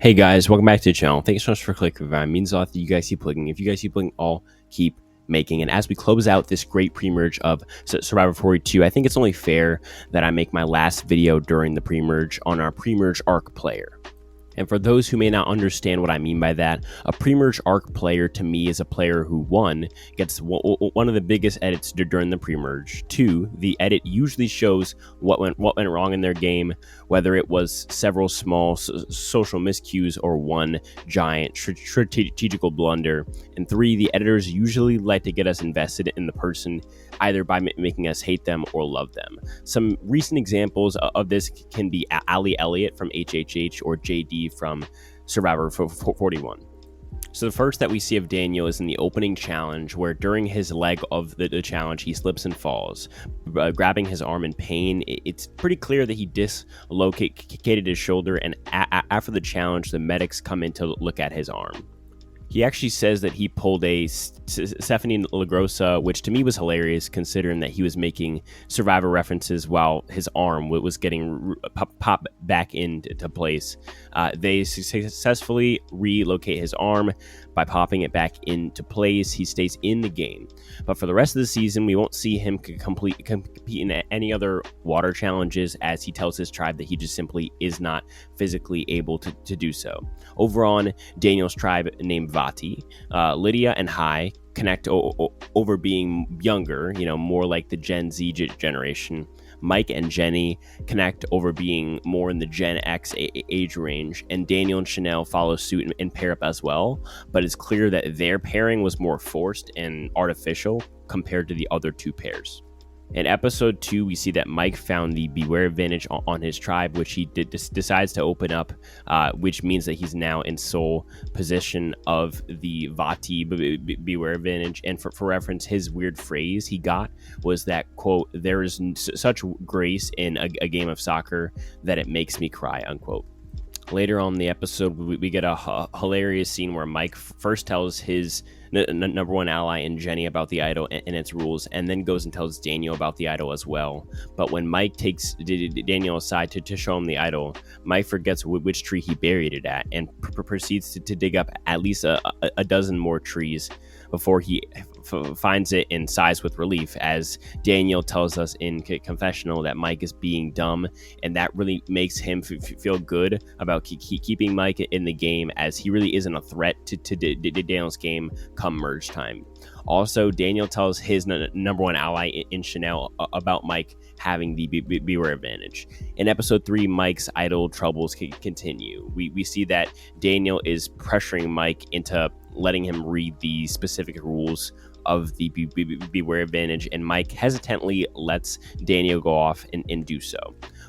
Hey guys, welcome back to the channel. Thank you so much for clicking. It means a lot that you guys keep clicking. If you guys keep clicking, I'll keep making. And as we close out this great pre-merge of Survivor 42, I think it's only fair that I make my last video during the pre-merge on our pre-merge arc player. And for those who may not understand what I mean by that, a pre-merge arc player to me is a player who, one, gets one of the biggest edits during the pre-merge. Two, the edit usually shows what went wrong in their game, whether it was several small social miscues or one giant strategical blunder. And three, the editors usually like to get us invested in the person, either by making us hate them or love them. Some recent examples of this can be Ali Elliott from HHH or JD from Survivor 41. So the first that we see of Daniel is in the opening challenge, where during his leg of the challenge, he slips and falls, grabbing his arm in pain. It's pretty clear that he dislocated his shoulder, and after the challenge, the medics come in to look at his arm. He actually says that he pulled a Stephanie LaGrossa, which to me was hilarious, considering that he was making Survivor references while his arm was getting popped back into place. They successfully relocate his arm by popping it back into place. He stays in the game. But for the rest of the season, we won't see him compete in any other water challenges, as he tells his tribe that he just simply is not physically able to do so. Over on Daniel's tribe named Vati, Lydia and Hai connect over being younger, more like the Gen Z generation. Mike and Jenny connect over being more in the Gen X age range, and Daniel and Chanel follow suit and pair up as well, but it's clear that their pairing was more forced and artificial compared to the other two pairs. In episode 2, we see that Mike found the Beware advantage on his tribe, which he decides to open up, which means that he's now in sole position of the Vati Beware advantage. And for reference, his weird phrase he got was that, quote, "there is such grace in a game of soccer that it makes me cry," unquote. Later on in the episode, we get a hilarious scene where Mike first tells his number one ally in Jenny about the idol and its rules, and then goes and tells Daniel about the idol as well. But when Mike takes Daniel aside to show him the idol, Mike forgets which tree he buried it at, and proceeds to dig up at least a dozen more trees before he finds it in sighs with relief, as Daniel tells us in confessional that Mike is being dumb, and that really makes him feel good about keeping Mike in the game, as he really isn't a threat to Daniel's game come merge time. Also, Daniel tells his number one ally in Chanel about Mike having the Beware advantage. In episode 3, Mike's idol troubles continue. We see that Daniel is pressuring Mike into letting him read the specific rules of the Beware advantage, and Mike hesitantly lets Daniel go off and do so.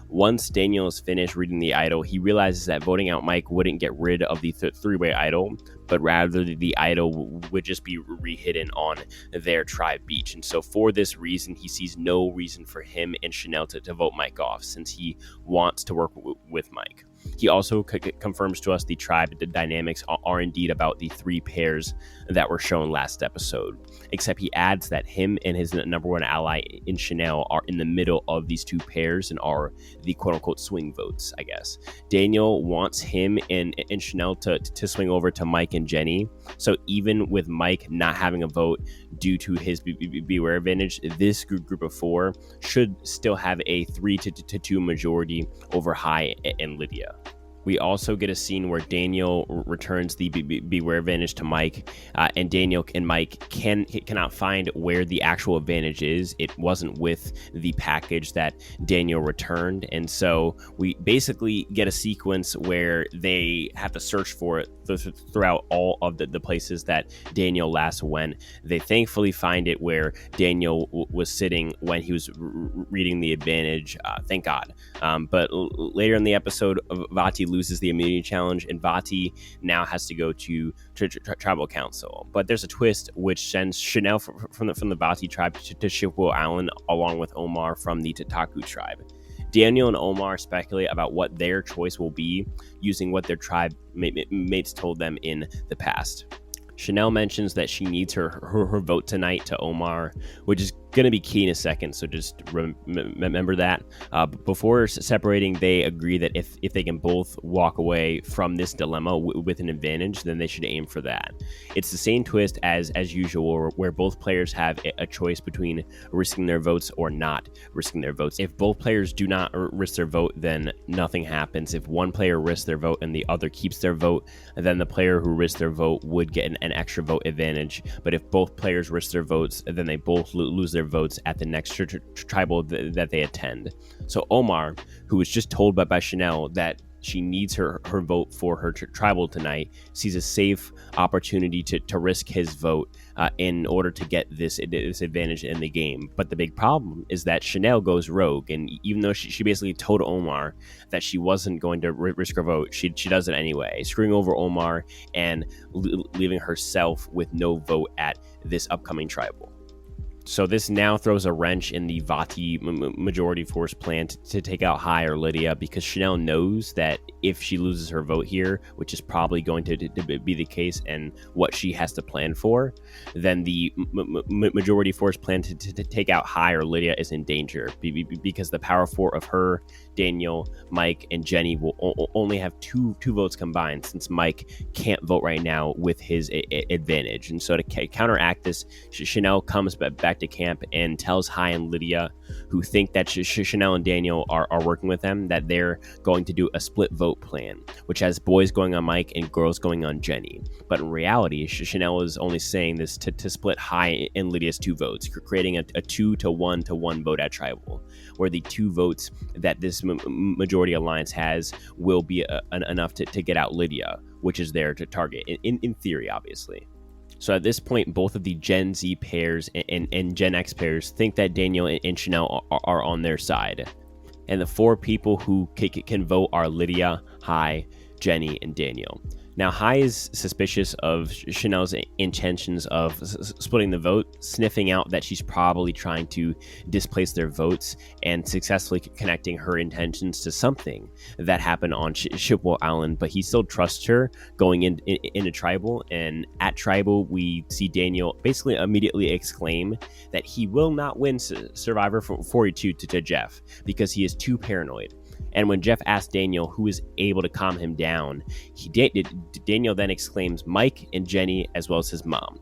Once Daniel is finished reading the idol, he realizes that voting out Mike wouldn't get rid of the three-way idol, but rather the idol would just be rehidden on their tribe beach. And so for this reason, he sees no reason for him and Chanel to vote Mike off, since he wants to work with Mike. He also confirms to us the tribe dynamics are indeed about the three pairs that were shown last episode, except he adds that him and his number one ally in Chanel are in the middle of these two pairs and are the quote-unquote swing votes, I guess. Daniel wants him and Chanel to swing over to Mike and Jenny, so even with Mike not having a vote due to his Beware advantage, this group of four should still have a 3-2 majority over Hai and Lydia. We also get a scene where Daniel returns the Beware advantage to Mike, and Daniel and Mike cannot find where the actual advantage is. It wasn't with the package that Daniel returned, and so we basically get a sequence where they have to search for it throughout all of the places that Daniel last went. They thankfully find it where Daniel was sitting when he was reading the advantage, thank God. But later in the episode, Vati loses the immunity challenge, and Vati now has to go to tribal council. But there's a twist which sends Chanel from the Vati tribe to Shipwheel Island, along with Omar from the Tataku tribe. Daniel and Omar speculate about what their choice will be, using what their tribe mates told them in the past. Chanel mentions that she needs her vote tonight to Omar, which is going to be key in a second, so just remember that. Before separating, they agree that if they can both walk away from this dilemma with an advantage, then they should aim for that. It's the same twist as usual, where both players have a choice between risking their votes or not risking their votes. If both players do not risk their vote, then nothing happens. If one player risks their vote and the other keeps their vote, then the player who risked their vote would get an extra vote advantage. But if both players risk their votes, then they both lose their votes at the next tribal that they attend. So Omar, who was just told by Chanel that she needs her vote for her tribal tonight, sees a safe opportunity to risk his vote in order to get this advantage in the game. But the big problem is that Chanel goes rogue, and even though she basically told Omar that she wasn't going to risk her vote, she does it anyway, screwing over Omar and leaving herself with no vote at this upcoming tribal. So this now throws a wrench in the Vati majority force plan to take out Hai or Lydia, because Chanel knows that if she loses her vote here, which is probably going to be the case and what she has to plan for, then the majority force plan to take out Hai or Lydia is in danger, because the power four of her, Daniel, Mike, and Jenny will only have two votes combined, since Mike can't vote right now with his advantage. And so to counteract this, Chanel comes back to camp and tells Hai and Lydia, who think that Chanel and Daniel are working with them, that they're going to do a split vote plan, which has boys going on Mike and girls going on Jenny. But in reality, Chanel is only saying this to split Hai and Lydia's two votes, creating a 2-to-1 vote at tribal, where the two votes that this majority alliance has will be enough to get out Lydia, which is there to target, in theory, obviously. So at this point, both of the Gen Z pairs and Gen X pairs think that Daniel and Chanel are on their side. And the four people who can vote are Lydia, Hai, Jenny, and Daniel. Now, Hai is suspicious of Chanel's intentions of splitting the vote, sniffing out that she's probably trying to displace their votes and successfully connecting her intentions to something that happened on Shipwheel Island. But he still trusts her going into tribal. And at tribal, we see Daniel basically immediately exclaim that he will not win Survivor 42 to Jeff because he is too paranoid. And when Jeff asked Daniel who is able to calm him down, Daniel then exclaims Mike and Jenny, as well as his mom,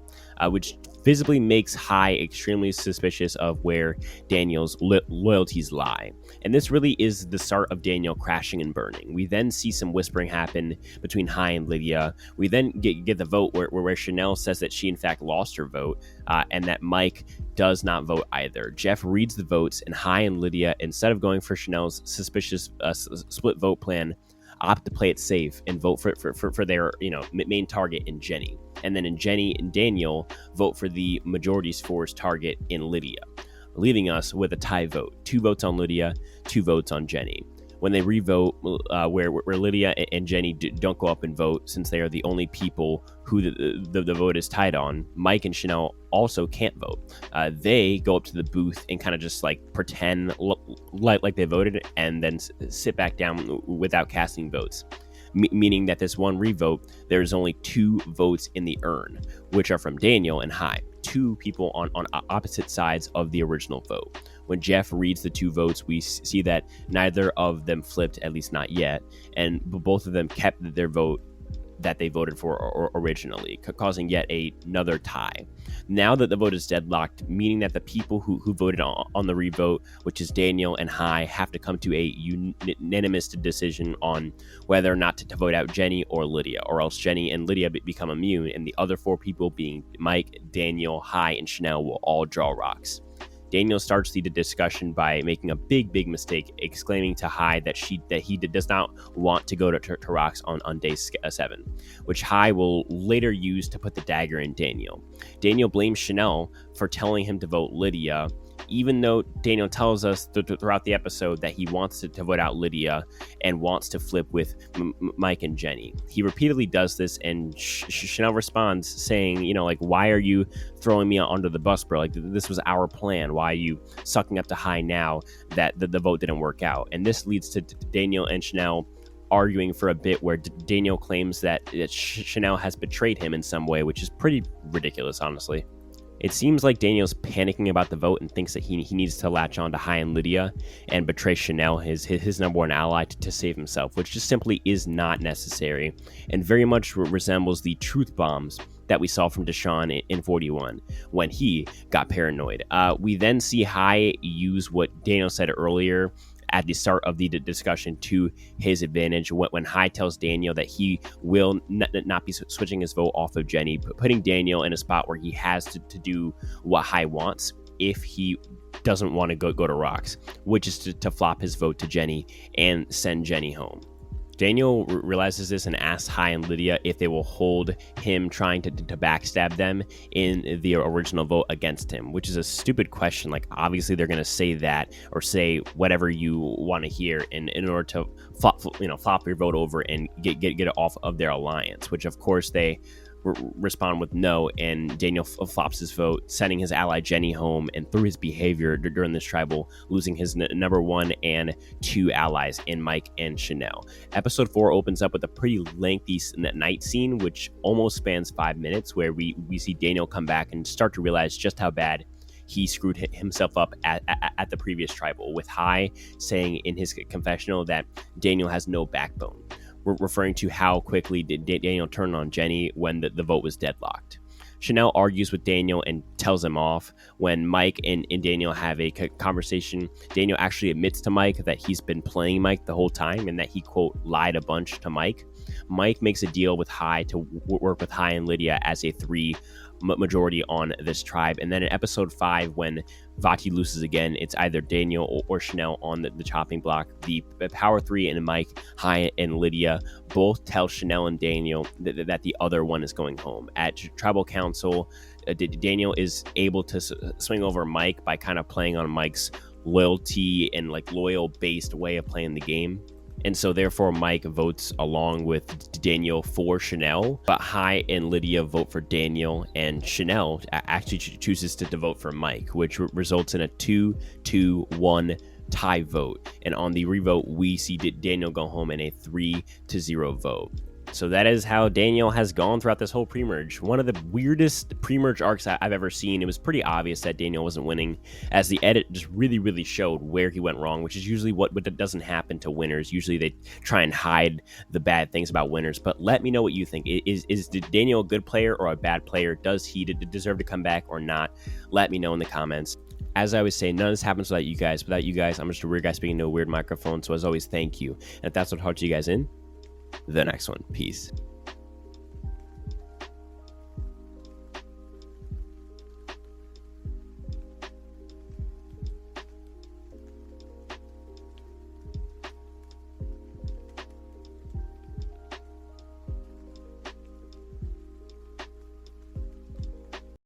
which visibly makes Hai extremely suspicious of where Daniel's loyalties lie. And this really is the start of Daniel crashing and burning. We then see some whispering happen between Hai and Lydia. We then get the vote where Chanel says that she in fact lost her vote, and that Mike does not vote either. Jeff reads the votes, and Hai and Lydia, instead of going for Chanel's suspicious split vote plan, opt to play it safe and vote for their main target in Jenny. And then in Jenny and Daniel vote for the majority's force target in Lydia, leaving us with a tie vote. 2 votes on Lydia, 2 votes on Jenny. When they revote, where Lydia and Jenny don't go up and vote, since they are the only people who the vote is tied on, Mike and Chanel also can't vote. They go up to the booth and kind of just like pretend like they voted and then sit back down without casting votes. Meaning that this one revote, there's only 2 votes in the urn, which are from Daniel and Hai, 2 people on opposite sides of the original vote. When Jeff reads the 2 votes, we see that neither of them flipped, at least not yet, and both of them kept their vote that they voted for originally, causing yet another tie. Now that the vote is deadlocked, meaning that the people who voted on the revote, which is Daniel and Hai, have to come to a unanimous decision on whether or not to vote out Jenny or Lydia, or else Jenny and Lydia become immune, and the other 4 people, being Mike, Daniel, Hai, and Chanel, will all draw rocks. Daniel starts the discussion by making a big mistake, exclaiming to Hai that he does not want to go to rocks on day 7, which Hai will later use to put the dagger in Daniel. Daniel blames Chanel for telling him to vote Lydia, even though Daniel tells us throughout the episode that he wants to vote out Lydia and wants to flip with Mike and Jenny. He repeatedly does this, and Chanel responds saying, why are you throwing me under the bus, bro? Like, this was our plan. Why are you sucking up to Hai now that the vote didn't work out? And this leads to Daniel and Chanel arguing for a bit, where Daniel claims that Chanel has betrayed him in some way, which is pretty ridiculous, honestly. It seems like Daniel's panicking about the vote and thinks that he needs to latch on to Hai and Lydia and betray Chanel, his number one ally, to save himself, which just simply is not necessary and very much resembles the truth bombs that we saw from Deshawn in 41 when he got paranoid. We then see Hai use what Daniel said earlier at the start of the discussion to his advantage when Hai tells Daniel that he will not be switching his vote off of Jenny, putting Daniel in a spot where he has to do what Hai wants if he doesn't want to go to rocks, which is to flop his vote to Jenny and send Jenny home. Daniel realizes this and asks Hai and Lydia if they will hold him trying to backstab them in the original vote against him, which is a stupid question. Like, obviously they're going to say that or say whatever you want to hear in order to flop your vote over and get it off of their alliance, which of course they respond with no, and Daniel flops his vote, sending his ally Jenny home, and through his behavior during this tribal, losing his number 1 and 2 allies in Mike and Chanel. Episode 4 opens up with a pretty lengthy night scene, which almost spans 5 minutes, where we see Daniel come back and start to realize just how bad he screwed himself up at the previous tribal, with Hai saying in his confessional that Daniel has no backbone, referring to how quickly Daniel turned on Jenny when the vote was deadlocked. Chanel argues with Daniel and tells him off. When Mike and Daniel have a conversation, Daniel actually admits to Mike that he's been playing Mike the whole time and that he, quote, lied a bunch to Mike. Mike makes a deal with Hai to work with Hai and Lydia as a 3 majority on this tribe. And then in episode 5, when Vati loses again, it's either Daniel or Chanel on the chopping block. The Power 3 and Mike, Hai, and Lydia both tell Chanel and Daniel that the other one is going home. At Tribal Council, Daniel is able to swing over Mike by kind of playing on Mike's loyalty and like loyal based way of playing the game. And so therefore Mike votes along with Daniel for Chanel, but Hai and Lydia vote for Daniel, and Chanel actually chooses to vote for Mike, which results in a 2-1 tie vote. And on the revote, we see Daniel go home in a 3-0 vote. So that is how Daniel has gone throughout this whole pre-merge. One of the weirdest pre-merge arcs I've ever seen. It was pretty obvious that Daniel wasn't winning, as the edit just really showed where he went wrong, which is usually what doesn't happen to winners. Usually they try and hide the bad things about winners. But let me know what you think. Is Daniel a good player or a bad player? Does he deserve to come back or not? Let me know in the comments. As I always say, none of this happens without you guys. Without you guys, I'm just a weird guy speaking to a weird microphone. So as always, thank you. And if that's what helped you guys in the next one. Peace.